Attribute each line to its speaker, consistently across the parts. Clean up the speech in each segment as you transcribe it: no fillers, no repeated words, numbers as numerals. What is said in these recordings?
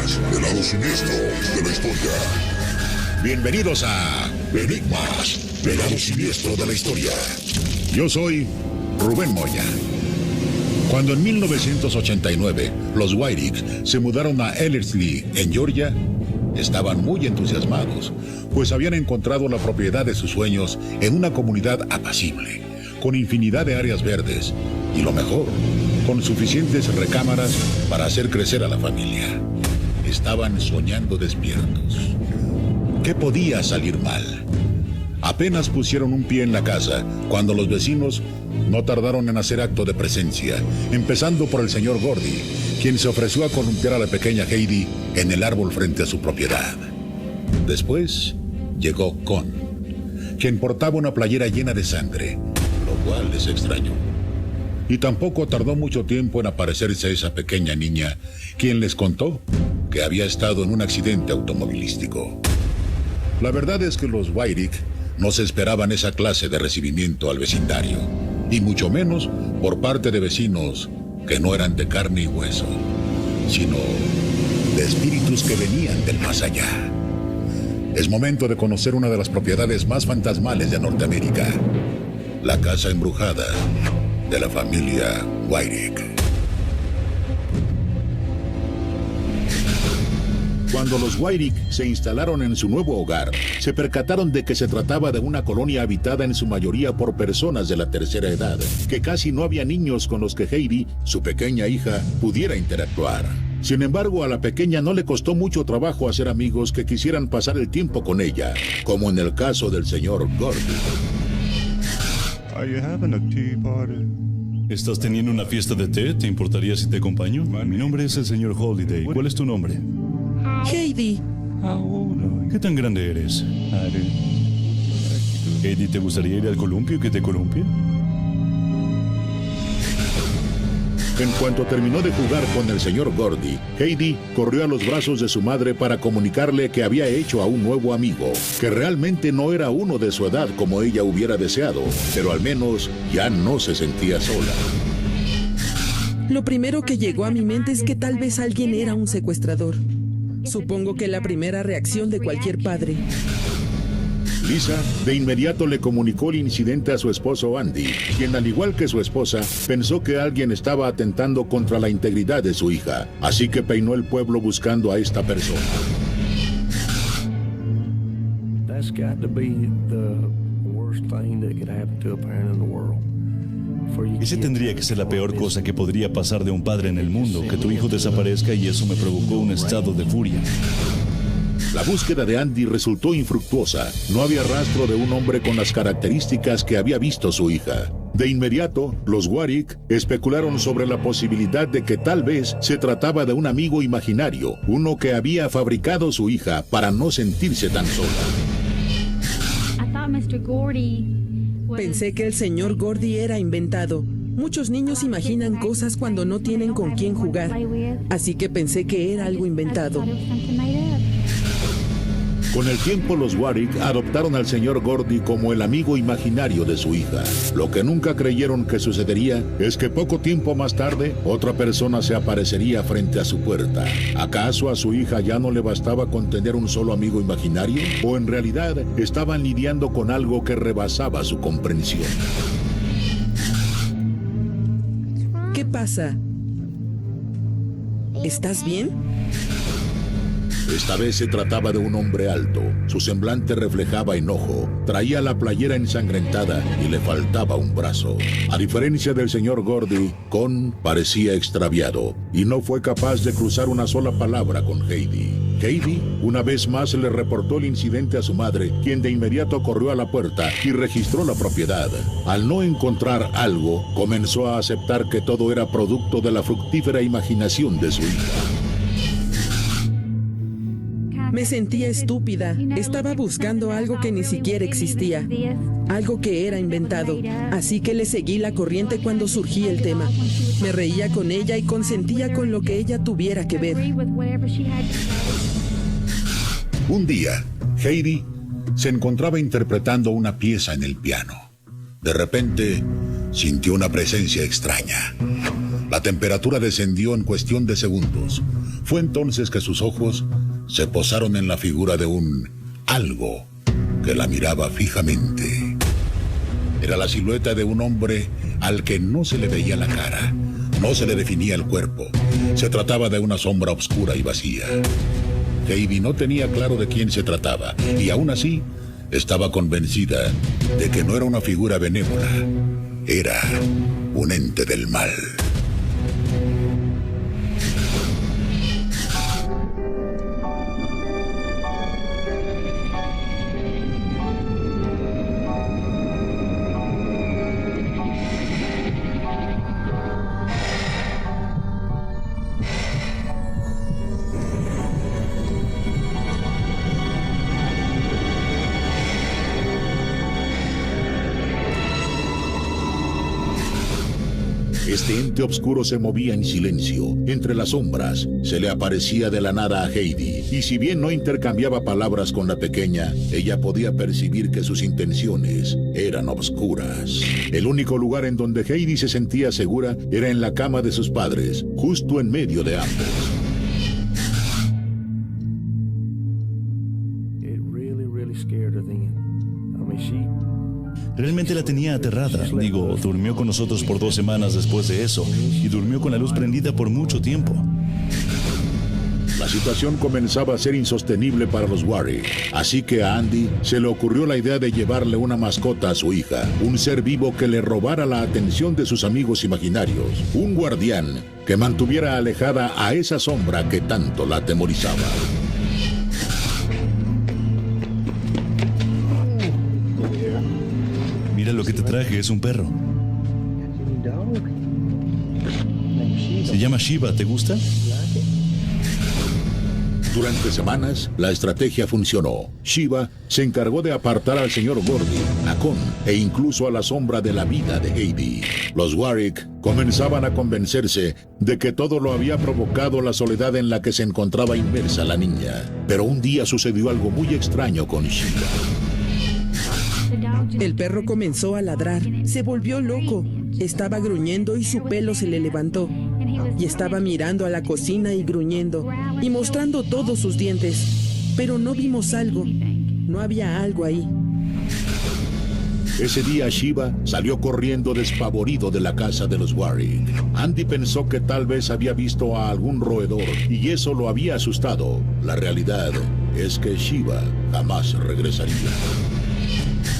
Speaker 1: más del lado siniestro de la historia. Bienvenidos a Enigmas del lado siniestro de la historia. Yo soy Rubén Moya. Cuando en 1989 los Wyrick se mudaron a Ellerslie, en Georgia, estaban muy entusiasmados, pues habían encontrado la propiedad de sus sueños en una comunidad apacible, con infinidad de áreas verdes y, lo mejor, con suficientes recámaras para hacer crecer a la familia. Estaban soñando despiertos. ¿Qué podía salir mal? Apenas pusieron un pie en la casa cuando los vecinos no tardaron en hacer acto de presencia, empezando por el señor Gordy, quien se ofreció a columpiar a la pequeña Heidi en el árbol frente a su propiedad. Después llegó Con, quien portaba una playera llena de sangre, lo cual les extrañó. Y tampoco tardó mucho tiempo en aparecerse esa pequeña niña, quien les contó que había estado en un accidente automovilístico. La verdad es que los Wyrick no se esperaban esa clase de recibimiento al vecindario, y mucho menos por parte de vecinos que no eran de carne y hueso, sino de espíritus que venían del más allá. Es momento de conocer una de las propiedades más fantasmales de Norteamérica, la casa embrujada de la familia Wyrick. Cuando los Wyrick se instalaron en su nuevo hogar, se percataron de que se trataba de una colonia habitada en su mayoría por personas de la tercera edad, que casi no había niños con los que Heidi, su pequeña hija, pudiera interactuar. Sin embargo, a la pequeña no le costó mucho trabajo hacer amigos que quisieran pasar el tiempo con ella, como en el caso del señor Gordy.
Speaker 2: Are you having a tea party?
Speaker 3: ¿Estás teniendo una fiesta de té? ¿Te importaría si te acompaño? Mi nombre es el señor Holiday. ¿Cuál es tu nombre?
Speaker 4: Heidi.
Speaker 3: ¿Qué tan grande eres? Heidi, ¿te gustaría ir al columpio que te columpie?
Speaker 1: En cuanto terminó de jugar con el señor Gordy, Heidi corrió a los brazos de su madre para comunicarle que había hecho a un nuevo amigo, que realmente no era uno de su edad como ella hubiera deseado, pero al menos ya no se sentía sola.
Speaker 4: Lo primero que llegó a mi mente es que tal vez alguien era un secuestrador. Supongo que la primera reacción de cualquier padre.
Speaker 1: Lisa de inmediato le comunicó el incidente a su esposo Andy, quien, al igual que su esposa, pensó que alguien estaba atentando contra la integridad de su hija, así que peinó el pueblo buscando a esta persona.
Speaker 5: That's got to be the worst thing that could happen to a parent in the world.
Speaker 3: Ese tendría que ser la peor cosa que podría pasar de un padre en el mundo, que tu hijo desaparezca, y eso me provocó un estado de furia.
Speaker 1: La búsqueda de Andy resultó infructuosa. No había rastro de un hombre con las características que había visto su hija. De inmediato, los Wyrick especularon sobre la posibilidad de que tal vez se trataba de un amigo imaginario, uno que había fabricado su hija para no sentirse tan sola.
Speaker 4: Pensé que el señor Gordy era inventado. Muchos niños imaginan cosas cuando no tienen con quién jugar, así que pensé que era algo inventado.
Speaker 1: Con el tiempo, los Wyrick adoptaron al señor Gordy como el amigo imaginario de su hija. Lo que nunca creyeron que sucedería es que poco tiempo más tarde, otra persona se aparecería frente a su puerta. ¿Acaso a su hija ya no le bastaba con tener un solo amigo imaginario? ¿O en realidad estaban lidiando con algo que rebasaba su comprensión?
Speaker 4: ¿Qué pasa? ¿Estás bien?
Speaker 1: Esta vez se trataba de un hombre alto. Su semblante reflejaba enojo. Traía la playera ensangrentada y le faltaba un brazo. A diferencia del señor Gordy, Con parecía extraviado y no fue capaz de cruzar una sola palabra con Heidi. Heidi, una vez más, le reportó el incidente a su madre, quien de inmediato corrió a la puerta y registró la propiedad. Al no encontrar algo, comenzó a aceptar que todo era producto de la fructífera imaginación de su hija.
Speaker 4: Me sentía estúpida. Estaba buscando algo que ni siquiera existía. Algo que era inventado. Así que le seguí la corriente cuando surgía el tema. Me reía con ella y consentía con lo que ella tuviera que ver.
Speaker 1: Un día, Heidi se encontraba interpretando una pieza en el piano. De repente, sintió una presencia extraña. La temperatura descendió en cuestión de segundos. Fue entonces que sus ojos se posaron en la figura de un algo que la miraba fijamente. Era la silueta de un hombre al que no se le veía la cara, no se le definía el cuerpo. Se trataba de una sombra oscura y vacía. Heidi no tenía claro de quién se trataba, y aún así estaba convencida de que no era una figura benévola. Era un ente del mal. Este ente oscuro se movía en silencio, entre las sombras. Se le aparecía de la nada a Heidi, y si bien no intercambiaba palabras con la pequeña, ella podía percibir que sus intenciones eran oscuras. El único lugar en donde Heidi se sentía segura era en la cama de sus padres, justo en medio de ambos.
Speaker 3: Realmente la tenía aterrada. Digo, durmió con nosotros por 2 semanas después de eso, y durmió con la luz prendida por mucho tiempo.
Speaker 1: La situación comenzaba a ser insostenible para los Warrick, así que a Andy se le ocurrió la idea de llevarle una mascota a su hija, un ser vivo que le robara la atención de sus amigos imaginarios, un guardián que mantuviera alejada a esa sombra que tanto la atemorizaba.
Speaker 3: Mira lo que te traje, es un perro. Se llama Shiva, ¿te gusta?
Speaker 1: Durante semanas, la estrategia funcionó. Shiva se encargó de apartar al señor Gordy, a Con e incluso a la sombra de la vida de Heidi. Los Warrick comenzaban a convencerse de que todo lo había provocado la soledad en la que se encontraba inmersa la niña. Pero un día sucedió algo muy extraño con Shiva.
Speaker 4: El perro comenzó a ladrar, se volvió loco, estaba gruñendo y su pelo se le levantó. Y estaba mirando a la cocina y gruñendo, y mostrando todos sus dientes. Pero no vimos algo, no había algo ahí.
Speaker 1: Ese día Shiva salió corriendo despavorido de la casa de los Warrick. Andy pensó que tal vez había visto a algún roedor, y eso lo había asustado. La realidad es que Shiva jamás regresaría.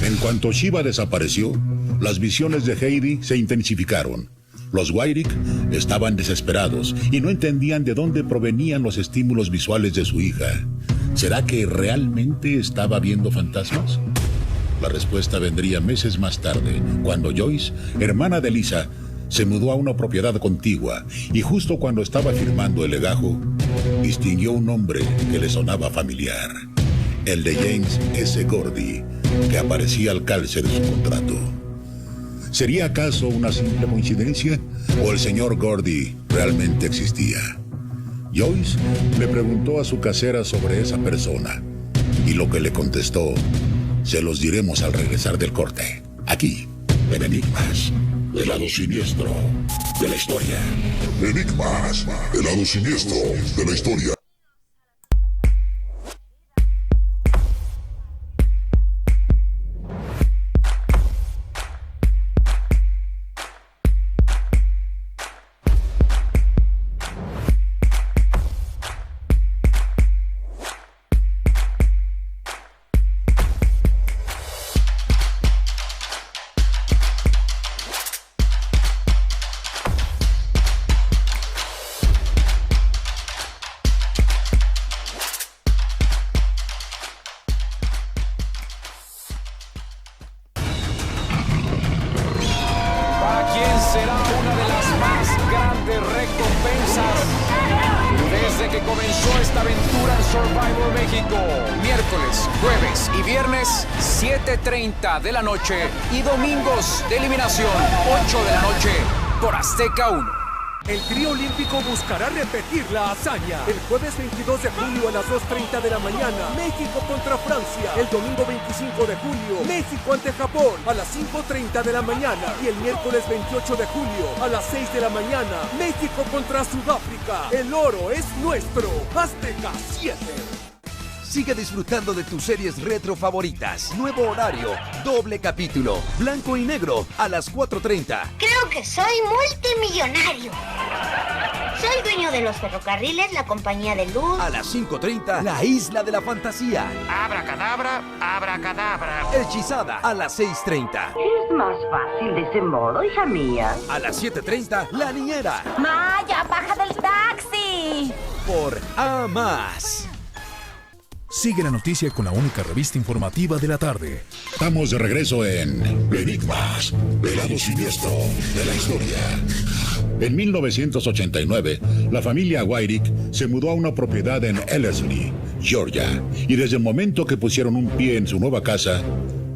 Speaker 1: En cuanto Shiva desapareció, las visiones de Heidi se intensificaron. Los Warrick estaban desesperados y no entendían de dónde provenían los estímulos visuales de su hija. ¿Será que realmente estaba viendo fantasmas? La respuesta vendría meses más tarde, cuando Joyce, hermana de Lisa, se mudó a una propiedad contigua y justo cuando estaba firmando el legajo, distinguió un nombre que le sonaba familiar. El de James S. Gordy, que aparecía al calce de su contrato. ¿Sería acaso una simple coincidencia o el señor Gordy realmente existía? Joyce le preguntó a su casera sobre esa persona y lo que le contestó se los diremos al regresar del corte. Aquí, en Enigmas, el lado siniestro de la historia. Enigmas, el lado siniestro de la historia.
Speaker 6: Será una de las más grandes recompensas desde que comenzó esta aventura en Survivor México. Miércoles, jueves y viernes, 7:30 de la noche y domingos de eliminación, 8 de la noche por Azteca 1.
Speaker 7: El trío olímpico buscará repetir la hazaña. El jueves 22 de julio a las 2:30 de la mañana, México contra Francia. El domingo 25 de julio, México ante Japón a las 5:30 de la mañana. Y el miércoles 28 de julio a las 6 de la mañana, México contra Sudáfrica. El oro es nuestro. Azteca 7.
Speaker 8: Sigue disfrutando de tus series retro favoritas. Nuevo horario, doble capítulo, blanco y negro a las 4:30.
Speaker 9: Creo que soy multimillonario. Soy dueño de los ferrocarriles, la compañía de luz.
Speaker 8: A las 5:30, la isla de la fantasía.
Speaker 10: Abracadabra, abracadabra.
Speaker 8: Hechizada a las 6:30.
Speaker 11: Es más fácil de ese modo, hija mía.
Speaker 8: A las 7:30, La Niñera.
Speaker 11: ¡Maya, baja del taxi!
Speaker 8: Por A Más.
Speaker 12: Sigue la noticia con la única revista informativa de la tarde.
Speaker 1: Estamos de regreso en Enigmas, el lado siniestro de la historia. En 1989, la familia Wyrick se mudó a una propiedad en Ellerslie, Georgia, y desde el momento que pusieron un pie en su nueva casa,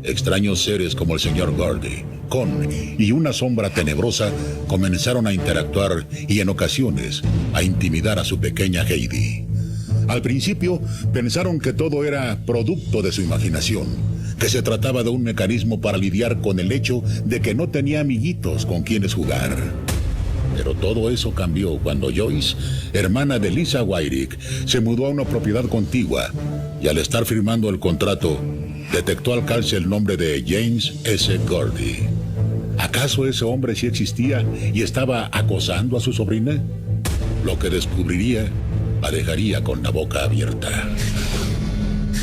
Speaker 1: extraños seres como el señor Gordy, Con y una sombra tenebrosa comenzaron a interactuar y en ocasiones a intimidar a su pequeña Heidi. Al principio pensaron que todo era producto de su imaginación, que se trataba de un mecanismo para lidiar con el hecho de que no tenía amiguitos con quienes jugar. Pero todo eso cambió cuando Joyce, hermana de Lisa Wyrick, se mudó a una propiedad contigua y al estar firmando el contrato, detectó al calce el nombre de James S. Gordy. ¿Acaso ese hombre sí existía y estaba acosando a su sobrina? Lo que descubriría la dejaría con la boca abierta.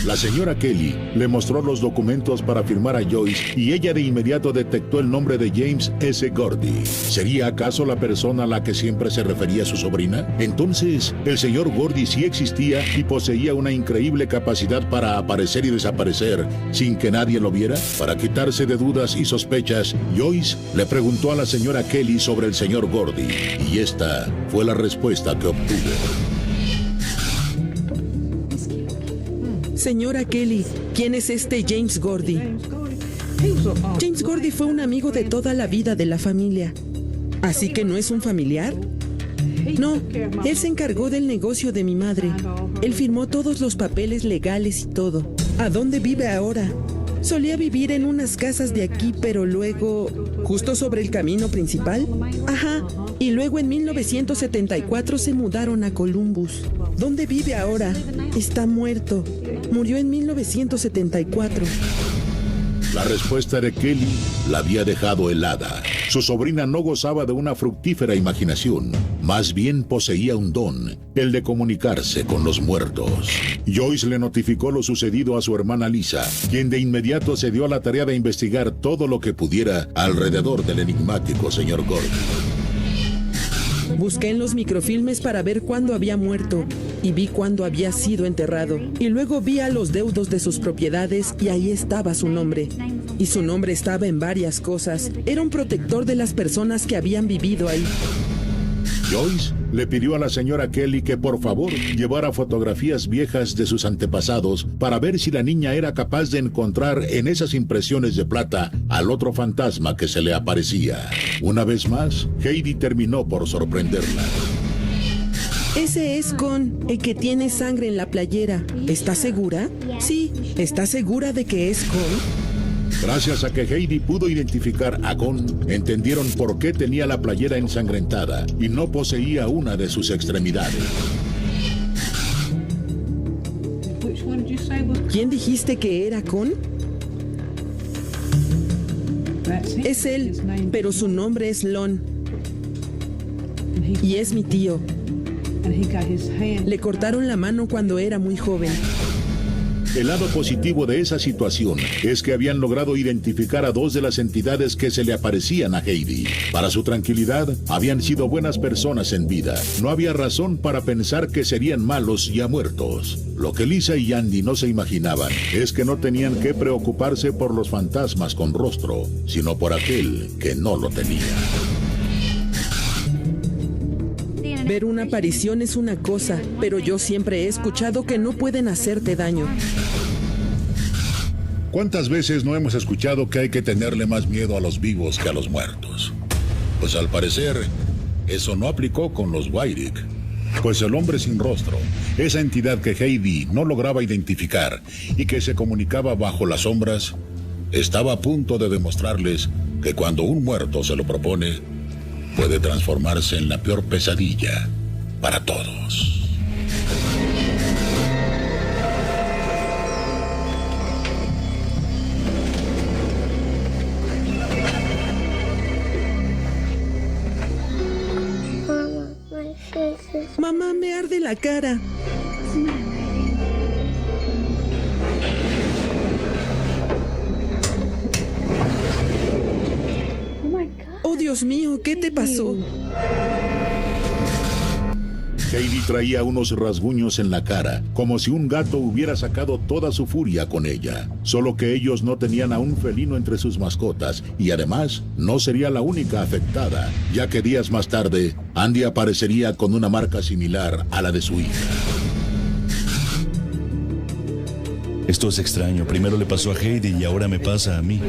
Speaker 1: La señora Kelly le mostró los documentos para firmar a Joyce y ella de inmediato detectó el nombre de James S. Gordy. ¿Sería acaso la persona a la que siempre se refería su sobrina? Entonces, el señor Gordy sí existía y poseía una increíble capacidad para aparecer y desaparecer sin que nadie lo viera. Para quitarse de dudas y sospechas, Joyce le preguntó a la señora Kelly sobre el señor Gordy y esta fue la respuesta que obtuvo.
Speaker 4: Señora Kelly, ¿quién es este James Gordy? James Gordy fue un amigo de toda la vida de la familia. ¿Así que no es un familiar? No, él se encargó del negocio de mi madre. Él firmó todos los papeles legales y todo. ¿A dónde vive ahora? Solía vivir en unas casas de aquí, pero luego... ¿Justo sobre el camino principal? Ajá. Y luego en 1974 se mudaron a Columbus. ¿Dónde vive ahora? Está muerto. Murió en 1974.
Speaker 1: La respuesta de Kelly la había dejado helada. Su sobrina no gozaba de una fructífera imaginación. Más bien poseía un don, el de comunicarse con los muertos. Joyce le notificó lo sucedido a su hermana Lisa, quien de inmediato se dio a la tarea de investigar todo lo que pudiera alrededor del enigmático señor Gordy.
Speaker 4: Busqué en los microfilmes para ver cuándo había muerto y vi cuándo había sido enterrado. Y luego vi a los deudos de sus propiedades y ahí estaba su nombre. Y su nombre estaba en varias cosas. Era un protector de las personas que habían vivido ahí.
Speaker 1: Joyce le pidió a la señora Kelly que por favor llevara fotografías viejas de sus antepasados para ver si la niña era capaz de encontrar en esas impresiones de plata al otro fantasma que se le aparecía. Una vez más, Heidi terminó por sorprenderla.
Speaker 4: Ese es Con, el que tiene sangre en la playera. ¿Estás segura? Sí, ¿estás segura de que es Con?
Speaker 1: Gracias a que Heidi pudo identificar a Con, entendieron por qué tenía la playera ensangrentada y no poseía una de sus extremidades.
Speaker 4: ¿Quién dijiste que era Con? Es él, pero su nombre es Lon. Y es mi tío. Le cortaron la mano cuando era muy joven.
Speaker 1: El lado positivo de esa situación es que habían logrado identificar a dos de las entidades que se le aparecían a Heidi. Para su tranquilidad, habían sido buenas personas en vida. No había razón para pensar que serían malos ya muertos. Lo que Lisa y Andy no se imaginaban es que no tenían que preocuparse por los fantasmas con rostro, sino por aquel que no lo tenía.
Speaker 4: Ver una aparición es una cosa, pero yo siempre he escuchado que no pueden hacerte daño.
Speaker 1: ¿Cuántas veces no hemos escuchado que hay que tenerle más miedo a los vivos que a los muertos? Pues al parecer, Eso no aplicó con los Wyrick, pues el hombre sin rostro, esa entidad que Heidi no lograba identificar y que se comunicaba bajo las sombras, estaba a punto de demostrarles que cuando un muerto se lo propone, puede transformarse en la peor pesadilla para todos.
Speaker 4: Mamá, me arde la cara. Oh, Dios mío, ¿qué te pasó?
Speaker 1: Heidi traía unos rasguños en la cara, como si un gato hubiera sacado toda su furia con ella. Solo que ellos no tenían a un felino entre sus mascotas, y además no sería la única afectada, ya que días más tarde, Andy aparecería con una marca similar a la de su hija.
Speaker 3: Esto es extraño. Primero le pasó a Heidi y ahora me pasa a mí.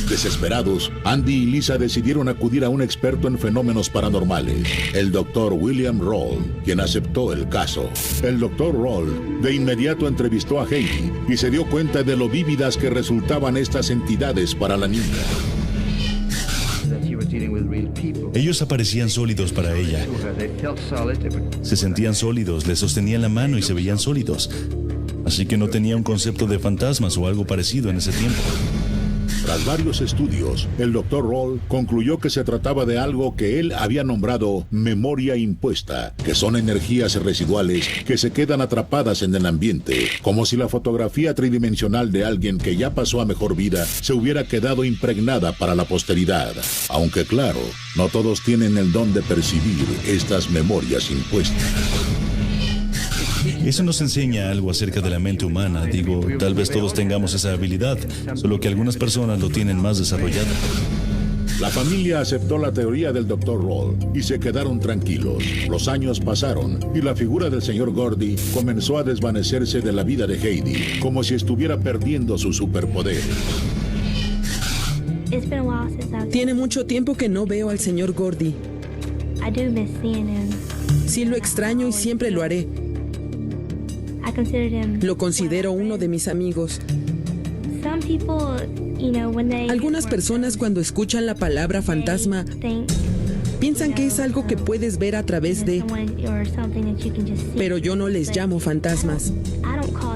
Speaker 1: Desesperados, Andy y Lisa decidieron acudir a un experto en fenómenos paranormales, el Dr. William Roll, quien aceptó el caso. El Dr. Roll de inmediato entrevistó a Heidi y se dio cuenta de lo vívidas que resultaban estas entidades para la niña.
Speaker 3: Ellos aparecían sólidos para ella. Se sentían sólidos, le sostenían la mano y se veían sólidos. Así que no tenía un concepto de fantasmas o algo parecido en ese tiempo.
Speaker 1: Tras varios estudios, el Dr. Roll concluyó que se trataba de algo que él había nombrado memoria impuesta, que son energías residuales que se quedan atrapadas en el ambiente, como si la fotografía tridimensional de alguien que ya pasó a mejor vida se hubiera quedado impregnada para la posteridad. Aunque claro, no todos tienen el don de percibir estas memorias impuestas.
Speaker 3: Eso nos enseña algo acerca de la mente humana. Digo, tal vez todos tengamos esa habilidad, solo que algunas personas lo tienen más desarrollado.
Speaker 1: La familia aceptó la teoría del Dr. Roll y se quedaron tranquilos. Los años pasaron y la figura del señor Gordy comenzó a desvanecerse de la vida de Heidi, como si estuviera perdiendo sus superpoderes.
Speaker 4: Tiene mucho tiempo que no veo al señor Gordy. Sí lo extraño y siempre lo haré. Lo considero uno de mis amigos. Algunas personas cuando escuchan la palabra fantasma piensan que es algo que puedes ver a través de... Pero yo no les llamo fantasmas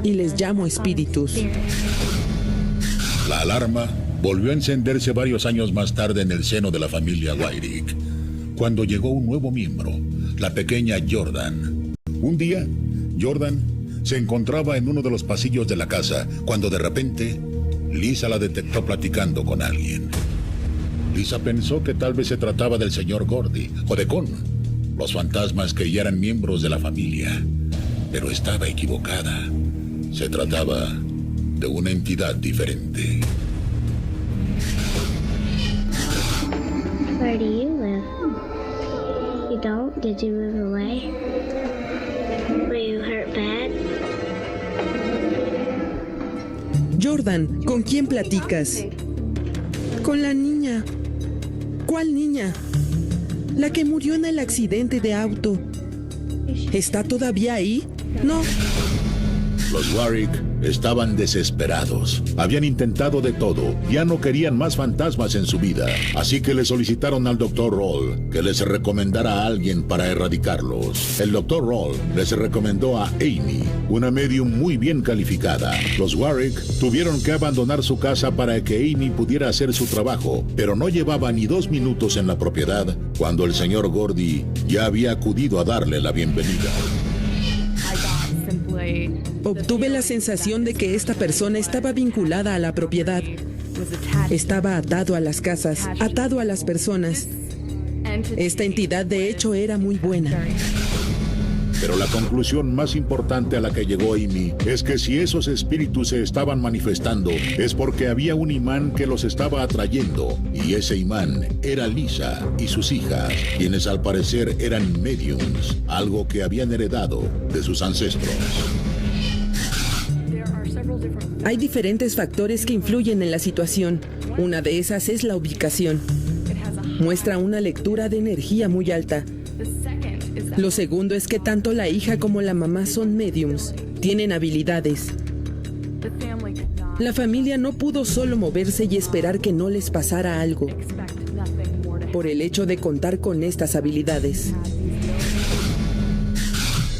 Speaker 4: y les llamo espíritus.
Speaker 1: La alarma volvió a encenderse varios años más tarde en el seno de la familia Wyrick, cuando llegó un nuevo miembro, la pequeña Jordan. Un día, Jordan se encontraba en uno de los pasillos de la casa cuando de repente Lisa la detectó platicando con alguien. Lisa pensó que tal vez se trataba del señor Gordy o de Con, los fantasmas que ya eran miembros de la familia. Pero estaba equivocada. Se trataba de una entidad diferente.
Speaker 13: Where do you live? You don't? Did you move away? Were you hurt bad?
Speaker 4: Jordan, ¿con quién platicas? Con la niña. ¿Cuál niña? La que murió en el accidente de auto. ¿Está todavía ahí? No.
Speaker 1: Los Wyrick estaban desesperados. Habían intentado de todo. Ya no querían más fantasmas en su vida. Así que le solicitaron al Dr. Roll que les recomendara a alguien para erradicarlos. El Dr. Roll les recomendó a Amy, una medium muy bien calificada. Los Wyrick tuvieron que abandonar su casa para que Amy pudiera hacer su trabajo, pero no llevaba ni 2 minutos en la propiedad cuando el señor Gordy ya había acudido a darle la bienvenida.
Speaker 4: Obtuve la sensación de que esta persona estaba vinculada a la propiedad. Estaba atado a las casas, atado a las personas. Esta entidad de hecho era muy buena.
Speaker 1: Pero la conclusión más importante a la que llegó Amy es que si esos espíritus se estaban manifestando es porque había un imán que los estaba atrayendo, y ese imán era Lisa y sus hijas, quienes al parecer eran mediums, algo que habían heredado de sus ancestros.
Speaker 4: Hay diferentes factores que influyen en la situación. Una de esas es la ubicación. Muestra una lectura de energía muy alta. Lo segundo es que tanto la hija como la mamá son mediums. Tienen habilidades. La familia no pudo solo moverse y esperar que no les pasara algo por el hecho de contar con estas habilidades.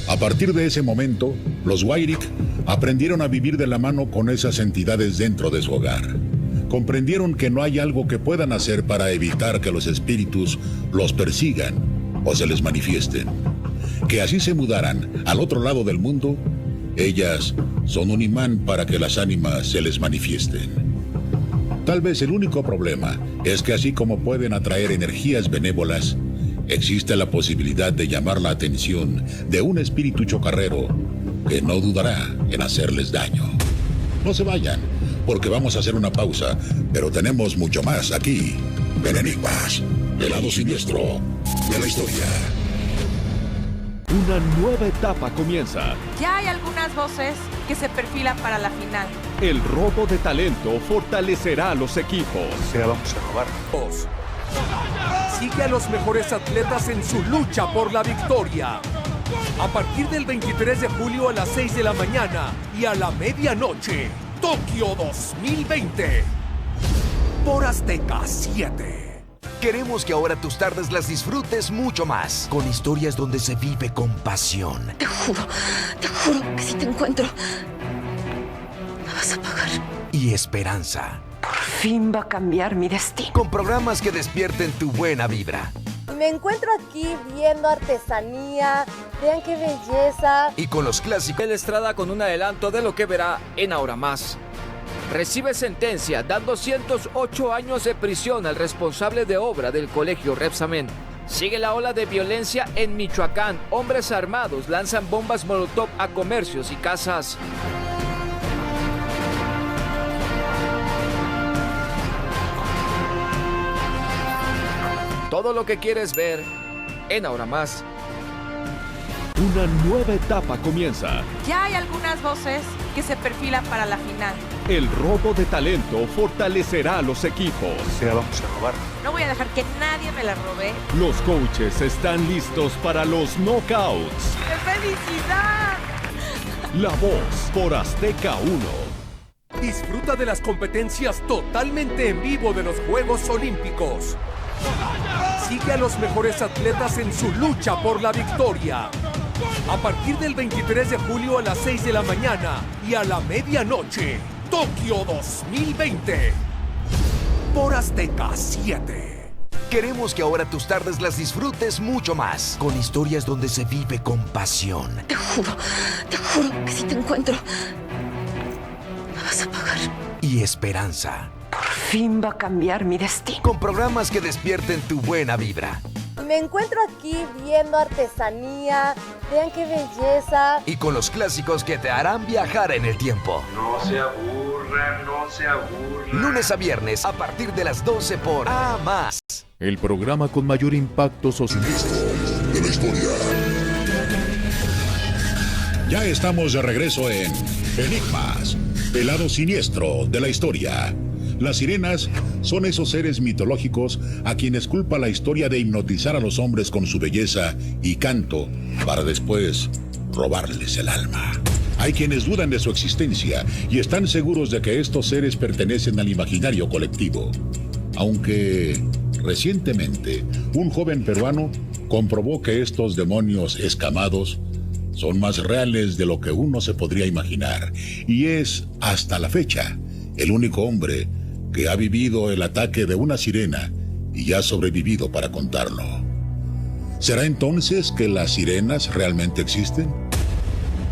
Speaker 1: A partir de ese momento, los Wyrick aprendieron a vivir de la mano con esas entidades dentro de su hogar. Comprendieron que no hay algo que puedan hacer para evitar que los espíritus los persigan o se les manifiesten. Que así se mudaran al otro lado del mundo, ellas son un imán para que las ánimas se les manifiesten. Tal vez el único problema es que así como pueden atraer energías benévolas, existe la posibilidad de llamar la atención de un espíritu chocarrero que no dudará en hacerles daño. No se vayan, porque vamos a hacer una pausa, pero tenemos mucho más aquí, en Enigmas, el lado siniestro de la historia.
Speaker 14: Una nueva etapa comienza.
Speaker 15: Ya hay algunas voces que se perfilan para la final.
Speaker 14: El robo de talento fortalecerá a los equipos.
Speaker 7: Vamos a robar. Sigue a los mejores atletas en su lucha por la victoria. A partir del 23 de julio a las 6 de la mañana y a la medianoche, Tokio 2020. Por Azteca 7.
Speaker 8: Queremos que ahora tus tardes las disfrutes mucho más, con historias donde se vive con pasión.
Speaker 11: Te juro que si te encuentro, me vas a pagar.
Speaker 8: Y esperanza.
Speaker 11: Por fin va a cambiar mi destino.
Speaker 8: Con programas que despierten tu buena vibra.
Speaker 16: Me encuentro aquí viendo artesanía. Vean qué belleza.
Speaker 8: Y con los clásicos.
Speaker 6: El Estrada con un adelanto de lo que verá en Ahora Más. Recibe sentencia, dan 208 años de prisión al responsable de obra del colegio Repsamen. Sigue la ola de violencia en Michoacán. Hombres armados lanzan bombas molotov a comercios y casas. Todo lo que quieres ver en Ahora Más.
Speaker 14: Una nueva etapa comienza.
Speaker 15: Ya hay algunas voces que se perfilan para la final.
Speaker 14: El robo de talento fortalecerá a los equipos.
Speaker 7: Vamos a robar.
Speaker 15: No voy a dejar que nadie me la robe.
Speaker 14: Los coaches están listos para los knockouts.
Speaker 15: ¡Qué felicidad!
Speaker 14: La Voz por Azteca 1.
Speaker 7: Disfruta de las competencias totalmente en vivo de los Juegos Olímpicos. Sigue a los mejores atletas en su lucha por la victoria. A partir del 23 de julio a las 6 de la mañana y a la medianoche, Tokio 2020. Por Azteca 7.
Speaker 8: Queremos que ahora tus tardes las disfrutes mucho más, con historias donde se vive con pasión.
Speaker 11: Te juro que si te encuentro, me vas a pagar.
Speaker 8: Y esperanza.
Speaker 11: Por fin va a cambiar mi destino.
Speaker 8: Con programas que despierten tu buena vibra.
Speaker 16: Me encuentro aquí viendo artesanía. Vean qué belleza.
Speaker 8: Y con los clásicos que te harán viajar en el tiempo.
Speaker 17: No se aburran.
Speaker 8: Lunes a viernes a partir de las 12 por A Más.
Speaker 12: El programa con mayor impacto social
Speaker 1: de la historia. Ya estamos de regreso en Enigmas, el lado siniestro de la historia. Las sirenas son esos seres mitológicos a quienes culpa la historia de hipnotizar a los hombres con su belleza y canto para después robarles el alma. Hay quienes dudan de su existencia y están seguros de que estos seres pertenecen al imaginario colectivo. Aunque recientemente un joven peruano comprobó que estos demonios escamados son más reales de lo que uno se podría imaginar, y es, hasta la fecha, el único hombre que ha vivido el ataque de una sirena y ha sobrevivido para contarlo. ¿Será entonces que las sirenas realmente existen?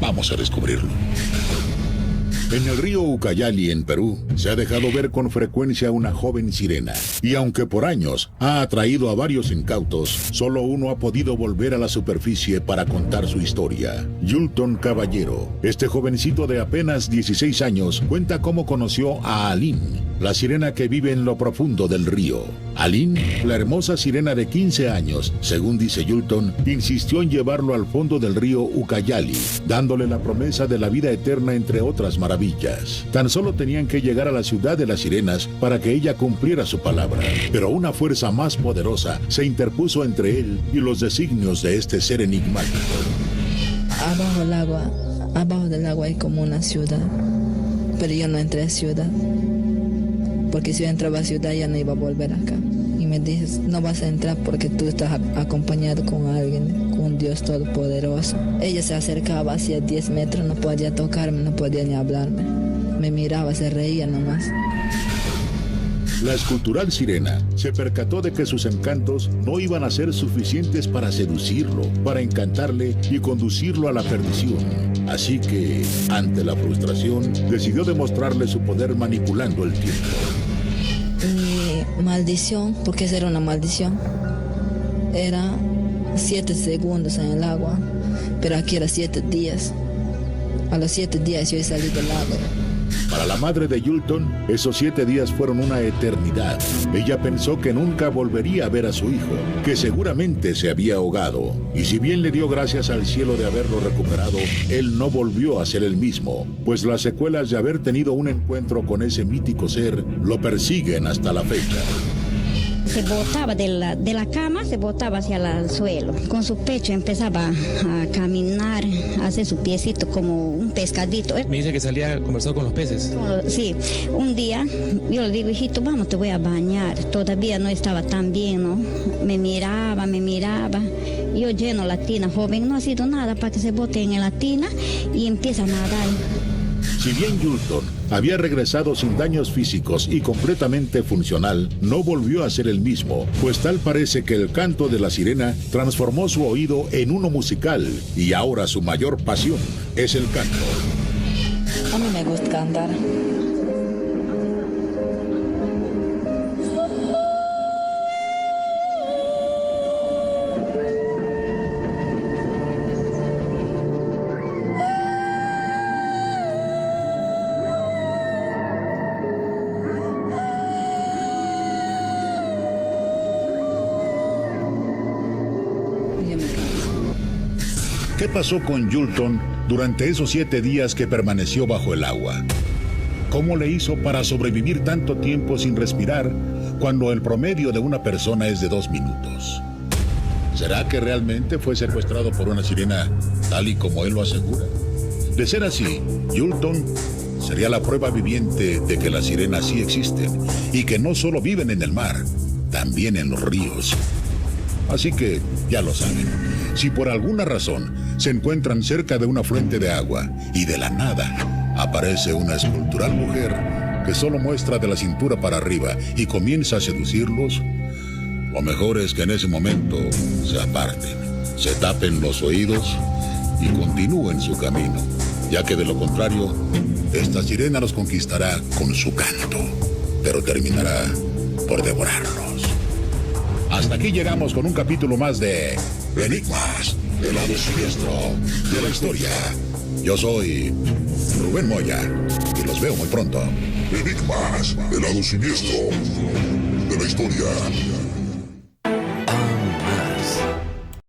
Speaker 1: Vamos a descubrirlo. En el río Ucayali, en Perú, se ha dejado ver con frecuencia una joven sirena. Y aunque por años ha atraído a varios incautos, solo uno ha podido volver a la superficie para contar su historia. Yulton Caballero, este jovencito de apenas 16 años, cuenta cómo conoció a Aline, la sirena que vive en lo profundo del río. Aline, la hermosa sirena de 15 años, según dice Yulton, insistió en llevarlo al fondo del río Ucayali, dándole la promesa de la vida eterna entre otras maravillas. Tan solo tenían que llegar a la ciudad de las sirenas para que ella cumpliera su palabra. Pero una fuerza más poderosa se interpuso entre él y los designios de este ser enigmático.
Speaker 18: Abajo del agua hay como una ciudad, pero yo no entré a ciudad, porque si yo entraba a ciudad ya no iba a volver acá. Y me dices, no vas a entrar porque tú estás acompañado con alguien, con un Dios todopoderoso. Ella se acercaba hacia 10 metros, no podía tocarme, no podía ni hablarme. Me miraba, se reía nomás.
Speaker 1: La escultural sirena se percató de que sus encantos no iban a ser suficientes para seducirlo, para encantarle y conducirlo a la perdición. Así que, ante la frustración, decidió demostrarle su poder manipulando el tiempo.
Speaker 18: Mi maldición, porque esa era una maldición, era 7 segundos en el agua, pero aquí era 7 días. A los 7 días yo salí del agua.
Speaker 1: Para la madre de Yulton, esos 7 días fueron una eternidad. Ella pensó que nunca volvería a ver a su hijo, que seguramente se había ahogado. Y si bien le dio gracias al cielo de haberlo recuperado, él no volvió a ser el mismo, pues las secuelas de haber tenido un encuentro con ese mítico ser lo persiguen hasta la fecha.
Speaker 19: Se botaba de la cama, se botaba hacia el suelo. Con su pecho empezaba a caminar, a hacer su piecito como un pescadito.
Speaker 20: Me dice que salía a conversar con los peces.
Speaker 19: Sí, un día yo le digo, hijito, vamos, te voy a bañar. Todavía no estaba tan bien, ¿no? Me miraba. Yo lleno la tina, joven, no ha sido nada para que se bote en la tina y empieza a nadar.
Speaker 1: Si bien Yulton había regresado sin daños físicos y completamente funcional, no volvió a ser el mismo, pues tal parece que el canto de la sirena transformó su oído en uno musical y ahora su mayor pasión es el canto.
Speaker 18: A mí me gusta cantar.
Speaker 1: ¿Qué pasó con Yulton durante esos 7 días que permaneció bajo el agua? ¿Cómo le hizo para sobrevivir tanto tiempo sin respirar cuando el promedio de una persona es de 2 minutos? ¿Será que realmente fue secuestrado por una sirena tal y como él lo asegura? De ser así, Yulton sería la prueba viviente de que las sirenas sí existen y que no solo viven en el mar, también en los ríos. Así que, ya lo saben, si por alguna razón se encuentran cerca de una fuente de agua y de la nada aparece una escultural mujer que solo muestra de la cintura para arriba y comienza a seducirlos, lo mejor es que en ese momento se aparten, se tapen los oídos y continúen su camino, ya que de lo contrario, esta sirena los conquistará con su canto, pero terminará por devorarlos. Hasta aquí llegamos con un capítulo más de Enigmas del lado siniestro de la historia. Yo soy Rubén Moya y los veo muy pronto.
Speaker 21: Enigmas del lado siniestro de la historia.